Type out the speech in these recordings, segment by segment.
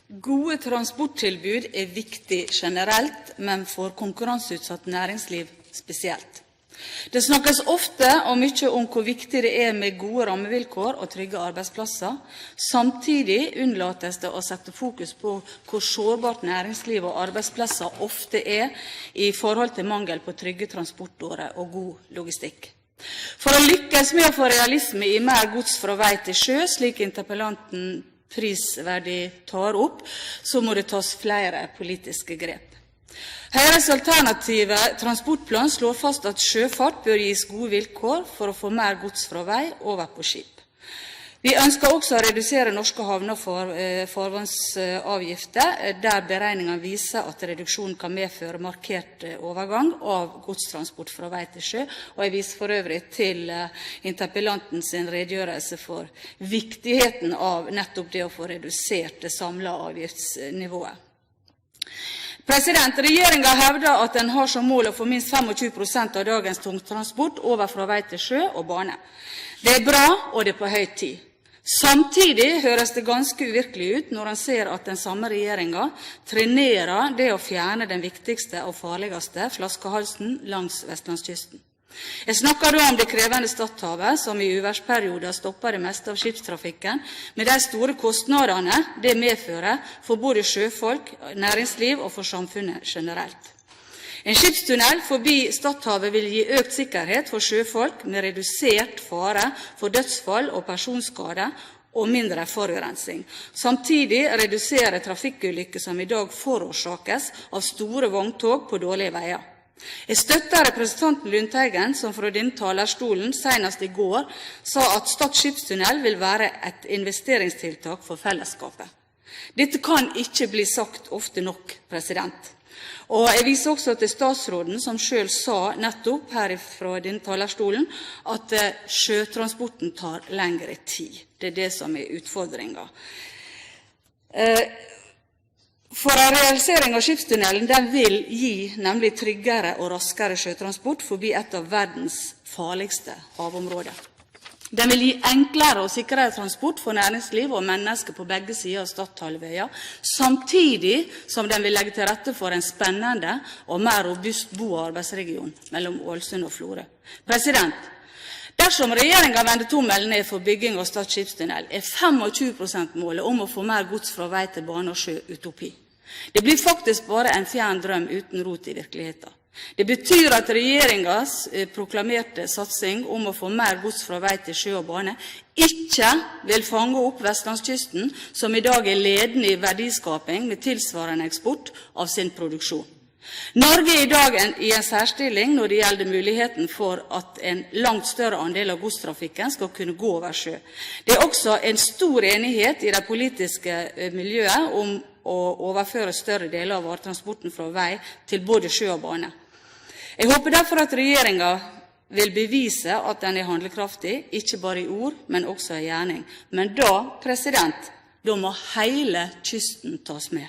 Gode transporttilbud viktig generelt, men for konkurranseutsatt næringsliv spesielt. Det snakkes ofte og mye om hvor viktig det med gode rammevilkår og trygge arbeidsplasser. Samtidig unnlates det å sette fokus på hvor sårbart næringsliv og arbeidsplasser ofte i forhold til mangel på trygge transportårer og god logistikk. For å lykkes med å få realisme i mer gods fra vei til sjø, slik interpellanten prisverdig tar opp, så må det tas flere politiske grep. Høyres alternative transportplan slår fast at sjøfart bør gis gode vilkår for å få mer gods fra vei over på skip. Vi ønsker også å redusere norske havner for farvannsavgifter, der beregninger viser at reduksjonen kan medføre markert overgang av godstransport fra vei til sjø, og jeg viser for øvrig til interpellantens redegjørelse for viktigheten av nettopp det å få redusert det samlede avgiftsnivået. Regjeringen hevder at den har som mål å få minst 25% av dagens tungtransport over fra vei til sjø og bane. Det bra, og det på høy tid. Samtidig høres det ganske uvirkelig ut når en ser at den samme regjeringen trenerer det å fjerne den viktigste og farligste flaskehalsen langs vestlandskysten. Jeg snakker da om det krevende Stadhavet, som i uværsperioder stopper det meste av skipstrafikken, med de store kostnadene det medfører for både sjøfolk, næringsliv og for samfunnet generelt. En skipstunnel forbi Stadhavet vil gi økt sikkerhet for sjøfolk med redusert fare for dødsfall og personskade og mindre forurensning. Samtidig redusere trafikkulykker som i dag forårsakes av store vogntog på dårlige veier. Jeg støtter representanten Lundteigen, som fra denne talerstolen senest i går sa at Stad skipstunnel vil være et investeringstiltak for fellesskapet. Dette kan ikke bli sagt ofte nok, Og jeg viser også til statsråden, som selv sa nettopp her fra denne talerstolen at sjøtransporten tar lengre tid. Det er det som utfordringen. For en realisering av skipstunnelen den vil gi nemlig tryggere og raskere sjøtransport forbi et av verdens farligste havområder. Den vil gi enklere og sikrere transport for næringsliv og mennesker på begge sider av Stadhalvøya, samtidig som den vil legge til rette for en spennende og mer robust bo- og arbeidsregion mellom Ålesund og Florø. Dersom regjeringen vender tommelen ned for bygging av Stad skipstunnel, 25%-målet om å få mer gods fra vei til bane og sjø utopi. Det blir faktisk bare en fjern drøm uten rot i virkeligheten. Det betyr at regjeringens proklamerte satsing om å få mer gods fra vei til sjø og bane ikke vil fange opp vestlandskysten, som i dag ledende i verdiskaping med tilsvarende eksport av sin produksjon. Norge er i dag i en særstilling når det gjelder muligheten for at en langt større andel av godstrafikken skal kunne gå over sjø. Det er også en stor enighet i det politiske miljøet om å overføre større deler av varetransporten fra vei til både sjø og bane. Jeg håper derfor at regjeringen vil bevise at den er handlekraftig, ikke bare i ord, men også i gjerning. Men da må hele kysten tas med.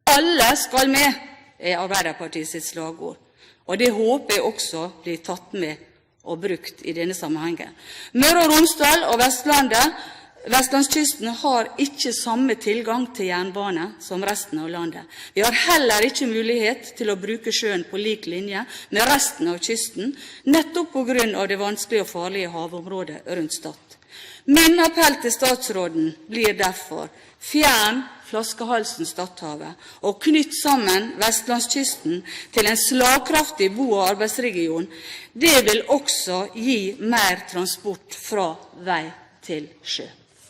Alle skal med, er Arbeiderpartiets slagord. Og det håper jeg også blir tatt med og brukt i denne sammenhengen. Møre og Romsdal og Vestlandskysten har ikke samme tilgang til jernbane som resten av landet. Vi har heller ikke mulighet til å bruke sjøen på lik linje med resten av kysten, nettopp på grunn av det vanskelige og farlige havområdet rundt Stad. Min appell til statsråden blir derfor: fjern flaskehalsen Stadhavet og knytt sammen Vestlandskysten til en slagkraftig bo- og arbeidsregion. Det vil også gi mer transport fra vei til sjø.